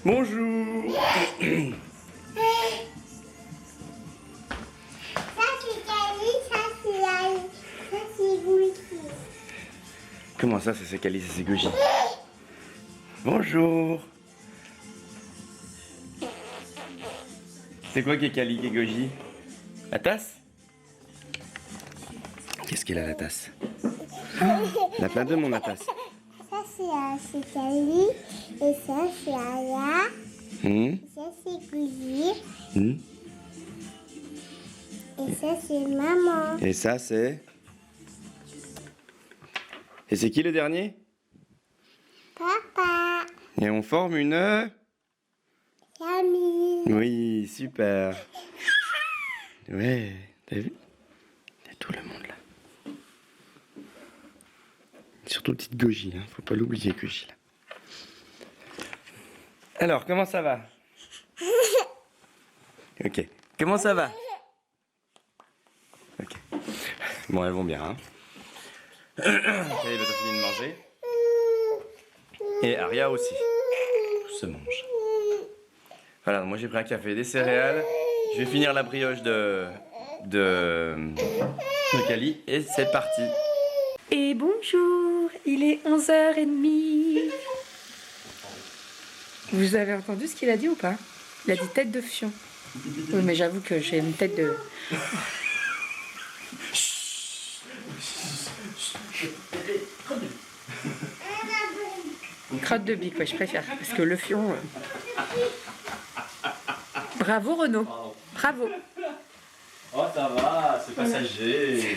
Bonjour. Comment ça c'est Cali, ça c'est Goji? Bonjour. C'est quoi qui est Cali, qui est Goji? La tasse? Qu'est-ce qu'elle a la tasse? Elle a plein de mon la tasse. Ça c'est Cali et ça c'est Aya. Ça c'est Goji. Et ça c'est maman. Et ça c'est... Et c'est qui le dernier? Papa. Et on forme une... Camille. Oui, super. Ouais, t'as vu? Il y a tout le monde là. Surtout petite Goji, hein. Faut pas l'oublier Goji là. Alors, comment ça va? Ok. Comment ça va? Ok. Bon, elles vont bien, hein. Elle va fini de manger. Et Aria aussi. Tout se mange. Voilà, moi j'ai pris un café, des céréales. Je vais finir la brioche de Cali et c'est parti. Et bonjour, il est 11h30. Vous avez entendu ce qu'il a dit ou pas? Il a dit tête de fion. Oui, mais j'avoue que j'ai une tête de... Crotte de bique, ouais, je préfère. Parce que le fion... Bravo Renaud. Bravo. Oh ça va, c'est passager.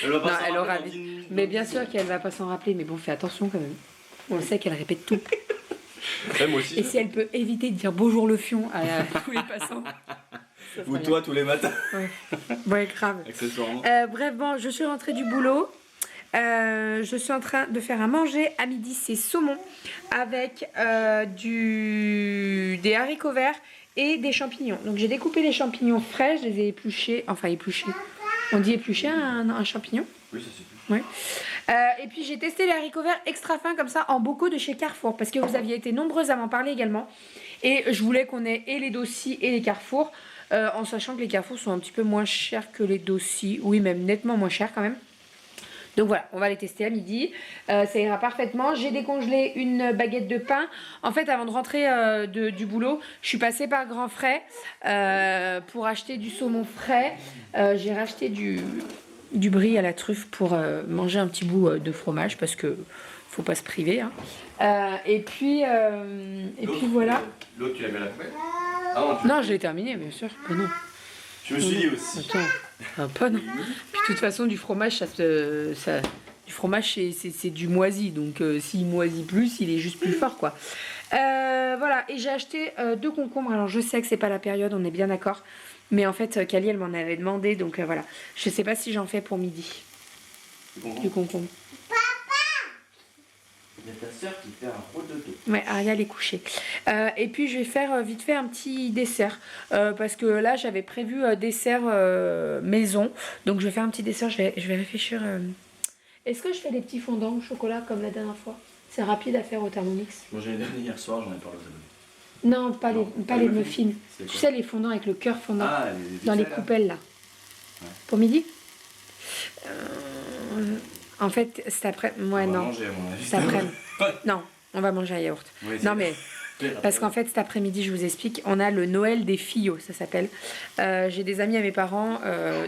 Non, elle aura vite. Mais bien sûr qu'elle va pas s'en rappeler, mais bon, fais attention quand même. On le sait qu'elle répète tout. Ouais, moi aussi. Et si elle peut éviter de dire bonjour le fion à tous les passants. Ou toi tous les matins. Ouais, grave. Accessoirement. Bref, bon, je suis rentrée du boulot. Je suis en train de faire à manger. À midi, c'est saumon avec des haricots verts et des champignons. Donc j'ai découpé les champignons frais, je les ai épluchés. Enfin, épluchés. On dit éplucher un champignon? Oui, ça c'est plus. Ouais. Et puis j'ai testé les haricots verts extra fins comme ça en bocaux de chez Carrefour parce que vous aviez été nombreuses à m'en parler également. Et je voulais qu'on ait et les Dossi et les Carrefour, en sachant que les Carrefour sont un petit peu moins chers que les Dossi. Oui, même nettement moins chers quand même. Donc voilà, on va les tester à midi. Ça ira parfaitement. J'ai décongelé une baguette de pain. En fait, avant de rentrer du boulot, je suis passée par Grand Frais pour acheter du saumon frais. J'ai racheté du brie à la truffe pour manger un petit bout de fromage parce que faut pas se priver. Hein. Et puis voilà. L'autre, tu l'as mis à la poubelle? Non, je l'ai terminé, bien sûr. Oh non. Je me suis dit aussi. Attends, pas non. Puis de toute façon, du fromage, du fromage, c'est du moisi. Donc, s'il moisit plus, il est juste plus fort, quoi. Voilà. Et j'ai acheté 2 concombres. Alors, je sais que c'est pas la période, on est bien d'accord. Mais en fait, Kali, elle m'en avait demandé. Donc, voilà. Je sais pas si j'en fais pour midi. Du concombre. Il y a ta soeur qui fait un rôle de dos. Ouais, Ariel est couchée. Et puis je vais faire vite fait un petit dessert. Parce que là, j'avais prévu dessert maison. Donc je vais faire un petit dessert. Je vais réfléchir. Est-ce que je fais des petits fondants au chocolat comme la dernière fois? C'est rapide à faire au Thermomix. Moi j'en ai dernier hier soir, j'en ai parlé aux abonnés. Non, pas les muffins. C'est Tu quoi? sais, les fondants avec le cœur fondant. Ah, dans les là. coupelles là. Ouais. Pour midi En fait, cet après... Ouais, On va non. manger, à mon avis. Cet après... Non, on va manger un yaourt. Oui, Non, mais... Parce qu'en fait, cet après-midi, je vous explique, on a le Noël des fillots, ça s'appelle. J'ai des amis à mes parents,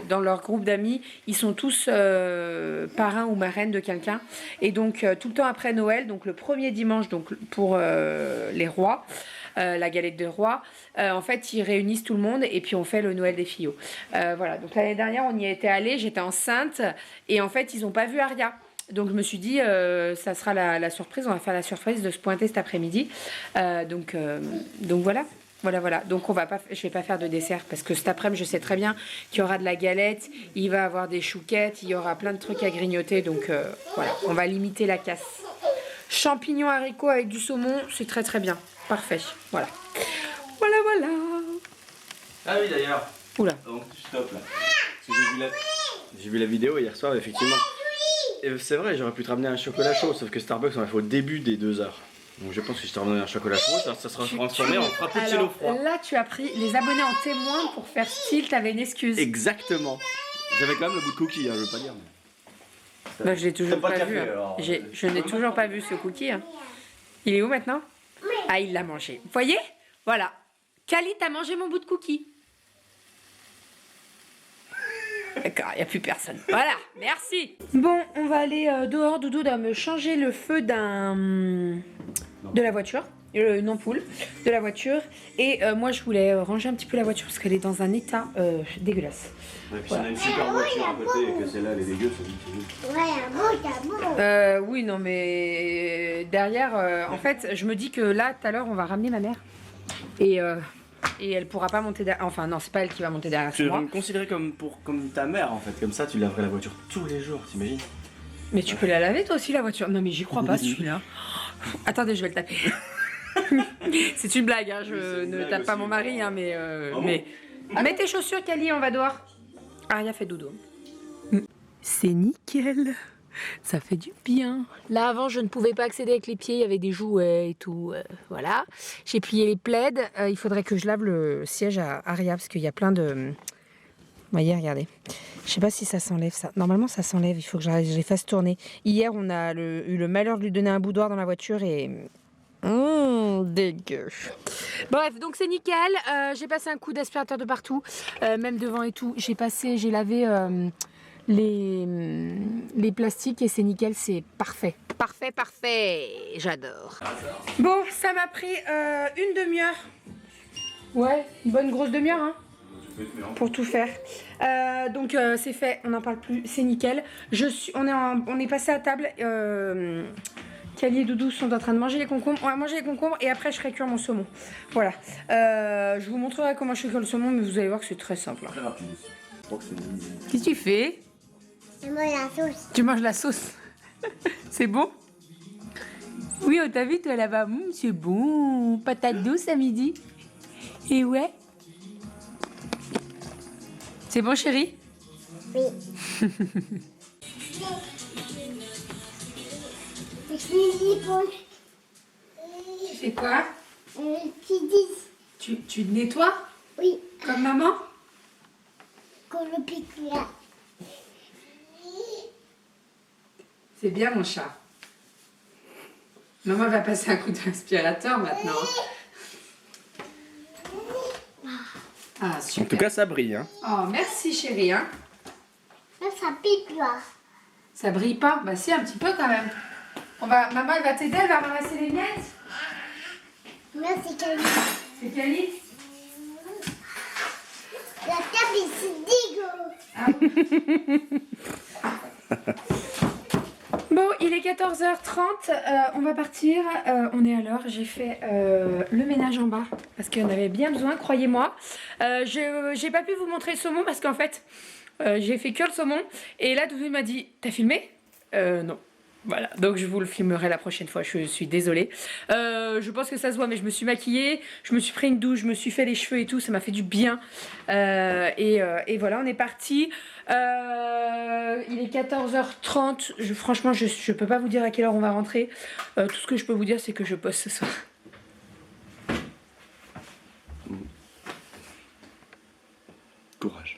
dans leur groupe d'amis, ils sont tous parrains ou marraines de quelqu'un. Et donc, tout le temps après Noël, donc le premier dimanche, donc pour les rois, la galette de roi, en fait, ils réunissent tout le monde et puis on fait le Noël des fillots. Voilà, donc l'année dernière, on y était allé, j'étais enceinte et en fait, ils n'ont pas vu Aria. Donc je me suis dit, ça sera la surprise, on va faire la surprise de se pointer cet après-midi. Donc voilà. Voilà. Donc je vais pas faire de dessert parce que cet après-midi, je sais très bien qu'il y aura de la galette, il va y avoir des chouquettes, il y aura plein de trucs à grignoter. Donc voilà, on va limiter la casse. Champignons haricots avec du saumon, c'est très très bien. Parfait. Voilà. Voilà. Ah oui d'ailleurs. Oula. Donc stop là. Parce que j'ai vu la vidéo hier soir effectivement. Et c'est vrai, j'aurais pu te ramener un chocolat chaud, sauf que Starbucks on l'a fait au début des 2 heures. Donc je pense que je t'ai redonné un chocolat chaud, ça sera transformé en frappuccino Alors, froid. là, tu as pris les abonnés en témoin pour faire style, t'avais une excuse. Exactement. J'avais quand même le bout de cookie, hein, je veux pas dire. Bah, je l'ai toujours T'aimes pas pas le vu. café, Hein. alors Je n'ai toujours pas vu ce cookie. Hein. Il est où maintenant? Ah, il l'a mangé. Vous voyez? Voilà. Cali, t'as mangé mon bout de cookie. D'accord, il n'y a plus personne. Voilà, merci. Bon, on va aller dehors. Doudou doit me changer le feu de la voiture. Une ampoule de la voiture. Et moi, je voulais ranger un petit peu la voiture parce qu'elle est dans un état dégueulasse. Ouais, puis si on a une super voiture à côté et que celle-là elle est dégueu, c'est Ouais, un bon. Oui, non, mais derrière, en fait, je me dis que là, tout à l'heure, on va ramener ma mère. Et elle pourra pas monter derrière. Enfin, non, c'est pas elle qui va monter derrière. Tu C'est moi. me considérer comme ta mère en fait, comme ça tu laverais la voiture tous les jours, t'imagines? Mais tu peux la laver toi aussi, la voiture. Non, mais j'y crois pas, celui-là. Attendez, je vais le taper. C'est une blague, hein. Je ne tape pas mon mari, hein, mais. Mets tes chaussures, Cali, on va dehors. Aria fait dodo. C'est nickel. Ça fait du bien. Là, avant, je ne pouvais pas accéder avec les pieds. Il y avait des jouets et tout. Voilà. J'ai plié les plaids. Il faudrait que je lave le siège à Aria parce qu'il y a plein de... Vous voyez, regardez. Je sais pas si ça s'enlève, ça. Normalement, ça s'enlève. Il faut que je les fasse tourner. Hier, on a eu le malheur de lui donner un boudoir dans la voiture et... dégueu. Bref, donc c'est nickel. J'ai passé un coup d'aspirateur de partout, même devant et tout. J'ai lavé les plastiques et c'est nickel, c'est parfait. Parfait, parfait. J'adore. Bon, ça m'a pris une demi-heure. Ouais, une bonne grosse demi-heure, hein, pour tout faire. Donc c'est fait, on n'en parle plus, c'est nickel. On est passé à table. Cali et Doudou sont en train de manger les concombres. On va manger les concombres et après je ferai cuire mon saumon. Voilà. Je vous montrerai comment je fais cuire le saumon, mais vous allez voir que c'est très simple. Très rapide. Je crois que c'est... Qu'est-ce que tu fais? Je mange la sauce. Tu manges la sauce. C'est bon? Oui, on t'a vu toi là-bas. C'est bon. Patate douce à midi. Et ouais. C'est bon, chérie? Oui. Je suis pour Tu fais quoi? petit 10. Tu nettoies? Oui, Comme maman? comme le pique là. C'est bien, mon chat. Maman va passer un coup d'aspirateur maintenant. Ah, super. En tout cas ça brille, hein. Oh, merci, chérie. Hein. Là, ça pique là. Ça brille pas? Bah si, un petit peu quand même. Maman, elle va t'aider, elle va ramasser les miettes. Merci, Camille. C'est Cali? La table est si dégueu. Bon, il est 14h30, on va partir, on est à l'heure, j'ai fait le ménage en bas parce qu'on avait bien besoin, croyez-moi. J'ai pas pu vous montrer le saumon parce qu'en fait, j'ai fait que le saumon et là, Doudou m'a dit, t'as filmé? Non. Voilà, donc je vous le filmerai la prochaine fois, je suis désolée. Je pense que ça se voit, mais je me suis maquillée, je me suis pris une douche, je me suis fait les cheveux et tout, ça m'a fait du bien. Et voilà, on est parti. Il est 14h30, franchement, je peux pas vous dire à quelle heure on va rentrer. Tout ce que je peux vous dire, c'est que je bosse ce soir. Courage.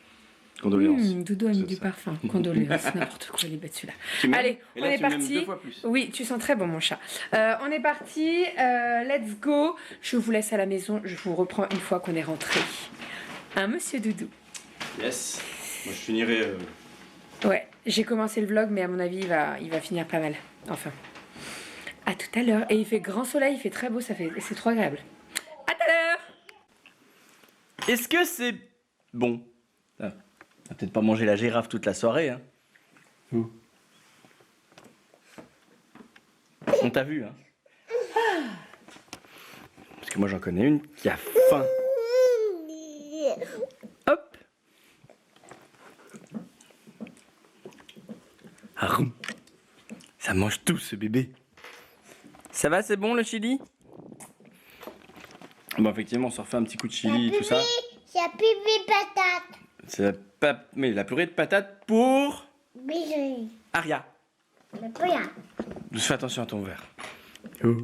Condoléances. Doudou a mis C'est du ça. parfum, condoléances, n'importe quoi, il est bête celui-là. Tu m'aimes? Allez, Et on là, est tu m'aimes parti. 2 fois plus. Oui, tu sens très bon mon chat. On est parti, let's go. Je vous laisse à la maison, je vous reprends une fois qu'on est rentré. Hein, monsieur Doudou? Yes. Moi je finirai... Ouais, j'ai commencé le vlog, mais à mon avis, il va finir pas mal. Enfin, à tout à l'heure. Et il fait grand soleil, il fait très beau, c'est trop agréable. À tout à l'heure. Est-ce que c'est bon? Ah, on va peut-être pas manger la girafe toute la soirée, hein. On t'a vu, hein. Parce que moi j'en connais une qui a faim. Hop. Arum. Ça mange tout ce bébé. Ça va, c'est bon le chili? Bon, effectivement, on se refait un petit coup de chili et tout ça. J'ai pipi patate. C'est mais la purée de patates pour Bisous. Aria. Le poya. Fais attention à ton verre. Oh.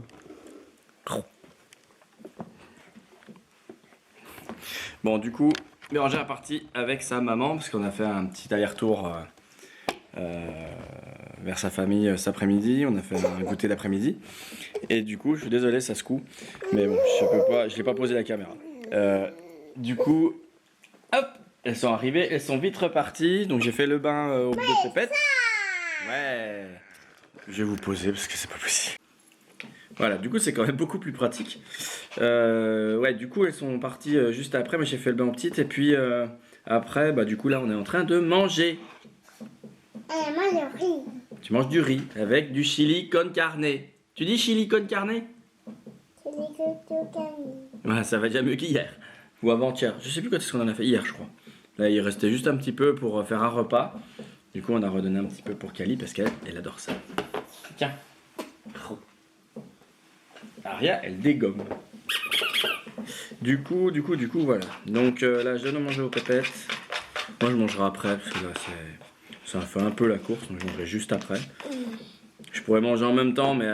Bon, du coup, Bérangère est partie avec sa maman parce qu'on a fait un petit aller-retour vers sa famille cet après-midi. On a fait un goûter d'après-midi. Et du coup, je suis désolé, ça se coud. Mais bon, je l'ai pas posé la caméra. Du coup, hop, elles sont arrivées, elles sont vite reparties. Donc j'ai fait le bain au bleu de pépette. Ouais. Je vais vous poser parce que c'est pas possible. Voilà, du coup c'est quand même beaucoup plus pratique. Ouais, du coup elles sont parties juste après, mais j'ai fait le bain aux petites. Et puis après, bah du coup là on est en train de manger. Moi, le riz. Tu manges du riz avec du chili con carne. Tu dis chili con carne? C'est les gâteaux. Ouais, ça va déjà mieux qu'hier. Ou avant-hier. Je sais plus quand est-ce qu'on en a fait. Hier je crois. Là il restait juste un petit peu pour faire un repas. Du coup on a redonné un petit peu pour Kali parce qu'elle adore ça. Tiens. Aria, elle dégomme. Du coup, voilà. Donc là, je viens de manger aux pépettes. Moi, je mangerai après, parce que là, ça fait un peu la course, donc je mangerai juste après. Je pourrais manger en même temps, mais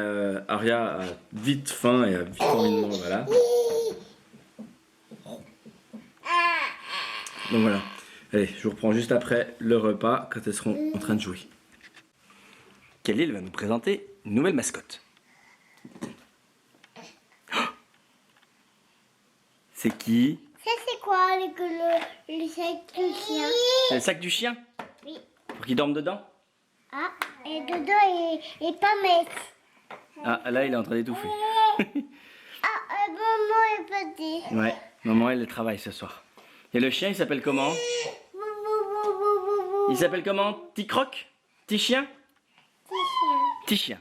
Aria a vite faim et a vite envie de manger, voilà. Donc voilà. Allez, je vous reprends juste après le repas, quand elles seront en train de jouer. Khalil va nous présenter une nouvelle mascotte. C'est qui? Ça, c'est quoi le sac du chien? C'est le sac du chien? Oui. Pour qu'il dorme dedans? Ah, et dedans, et pas mettre. Ah, là, il est en train d'étouffer. Ah, maman est petit. Ouais, maman, elle travaille ce soir. Et le chien, il s'appelle comment? Il s'appelle comment? Petit croc? Petit chien? Petit chien.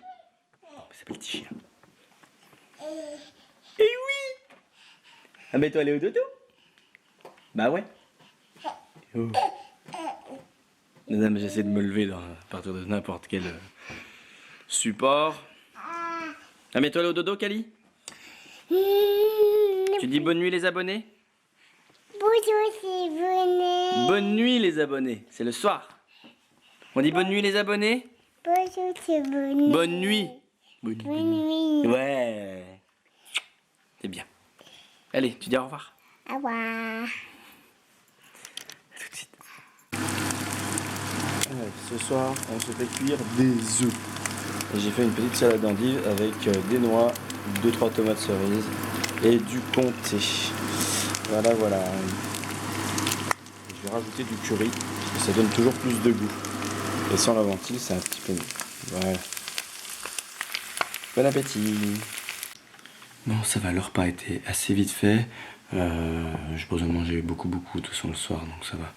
Il s'appelle petit chien. Eh oui! Ah, mais toi, aller au dodo? Bah ouais. Oh. Non, mais j'essaie de me lever là, à partir de n'importe quel support. Ah, mais toi, aller au dodo, Kali? Tu dis bonne nuit, les abonnés? Bonjour, c'est Bonnet. Bonne nuit, les abonnés. C'est le soir. On dit bonne nuit, les abonnés? Bonjour, c'est Bonnet. Bonne nuit. Bonne Bonne nuit. Ouais. C'est bien. Allez, tu dis au revoir. Au revoir. À tout de suite. Ce soir, on se fait cuire des œufs. Et j'ai fait une petite salade d'endives avec des noix, 2-3 tomates cerises et du comté. Voilà, voilà. Je vais rajouter du curry, parce que ça donne toujours plus de goût. Et sans la ventile, c'est un petit peu mieux. Voilà. Bon appétit. Bon, ça va, le repas a été assez vite fait. Je pose à manger beaucoup, de toute façon le soir, donc ça va.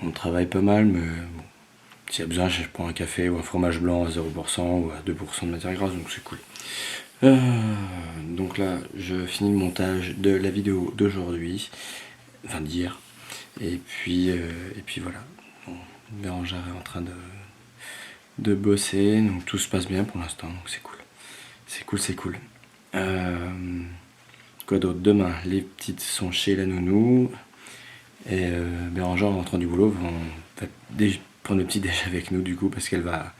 On travaille pas mal, mais bon. S'il y a besoin, je prends un café ou un fromage blanc à 0% ou à 2% de matière grasse, donc c'est cool. Donc là, je finis le montage de la vidéo d'aujourd'hui, enfin d'hier. Et puis voilà. Bon, Bérangère est en train de bosser, donc tout se passe bien pour l'instant, donc c'est cool. C'est cool. Quoi d'autre? Demain, les petites sont chez la nounou. Et Bérangère, en rentrant du boulot, va prendre le petit déj avec nous du coup, parce qu'elle va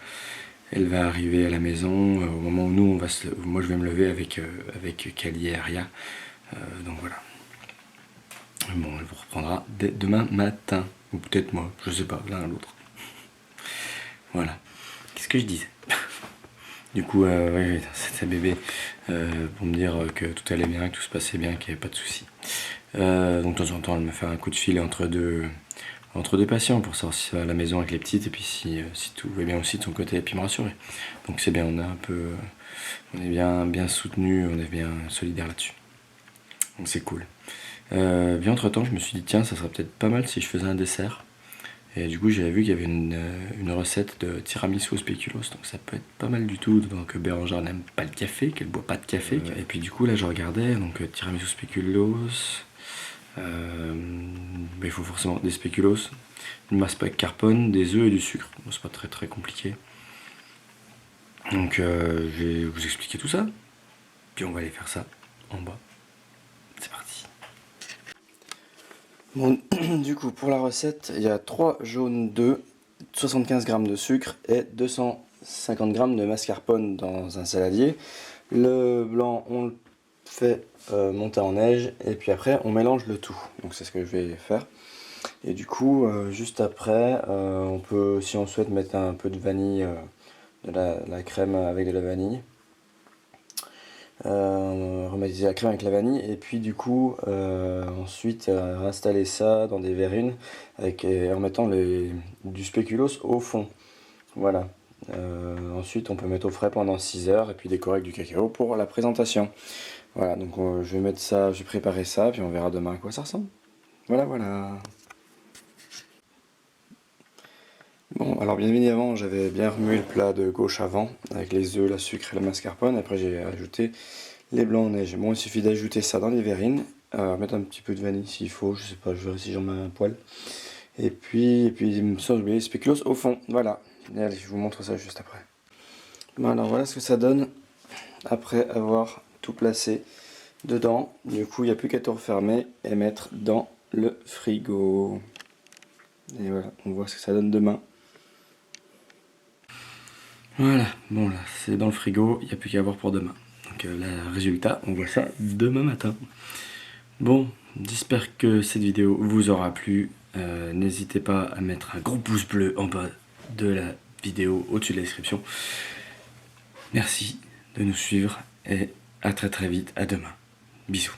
arriver à la maison au moment où nous moi je vais me lever avec Kali et Aria. Donc voilà. Bon, elle vous reprendra dès demain matin, ou peut-être moi, je sais pas, l'un à l'autre. Voilà. Qu'est-ce que je disais? Du coup, ouais, c'était bébé pour me dire que tout allait bien, que tout se passait bien, qu'il n'y avait pas de soucis. Donc de temps en temps, elle me fait un coup de fil entre deux patients pour savoir si ça va à la maison avec les petites et puis si tout va bien aussi de son côté et puis me rassurer. Donc c'est bien, on est bien soutenus, on est bien solidaires là-dessus. Donc c'est cool. Bien entre temps, je me suis dit tiens, ça serait peut-être pas mal si je faisais un dessert. Et du coup, j'avais vu qu'il y avait une recette de tiramisu au spéculoos, donc ça peut être pas mal du tout. Donc Bérangère n'aime pas le café, qu'elle boit pas de café. Et puis du coup, là, je regardais, donc tiramisu spéculoos. Il faut forcément des spéculoos, une mascarpone, des œufs et du sucre. Bon, c'est pas très compliqué. Donc je vais vous expliquer tout ça. Puis on va aller faire ça en bas. C'est parti. Bon, du coup, pour la recette, il y a 3 jaunes d'œufs, 75 g de sucre et 250 g de mascarpone dans un saladier. Le blanc, on le fait monter en neige et puis après on mélange le tout. Donc c'est ce que je vais faire. Et du coup, juste après, on peut, si on souhaite, mettre un peu de vanille, de la crème avec de la vanille. Remettre la crème avec la vanille et puis du coup ensuite installer ça dans des verrines en mettant du spéculoos au fond. Voilà. Ensuite on peut mettre au frais pendant 6 heures et puis décorer avec du cacao pour la présentation. Voilà, donc je vais mettre ça, je vais préparer ça puis on verra demain à quoi ça ressemble. Voilà, voilà. Bon, alors bien évidemment, j'avais bien remué le plat de gauche avant, avec les œufs, la sucre et la mascarpone. Après, j'ai ajouté les blancs de neige. Bon, il suffit d'ajouter ça dans les verrines, mettre un petit peu de vanille s'il faut, je sais pas, je verrai si j'en mets un poil. Et puis sans oublier les spéculoos au fond, voilà. Et allez, je vous montre ça juste après. Bon, alors voilà ce que ça donne après avoir tout placé dedans. Du coup, il n'y a plus qu'à tout refermer et mettre dans le frigo. Et voilà, on voit ce que ça donne demain. Voilà, bon là, c'est dans le frigo, il n'y a plus qu'à voir pour demain. Donc le résultat, on voit ça demain matin. Bon, j'espère que cette vidéo vous aura plu. N'hésitez pas à mettre un gros pouce bleu en bas de la vidéo, au-dessus de la description. Merci de nous suivre et à très vite, à demain. Bisous.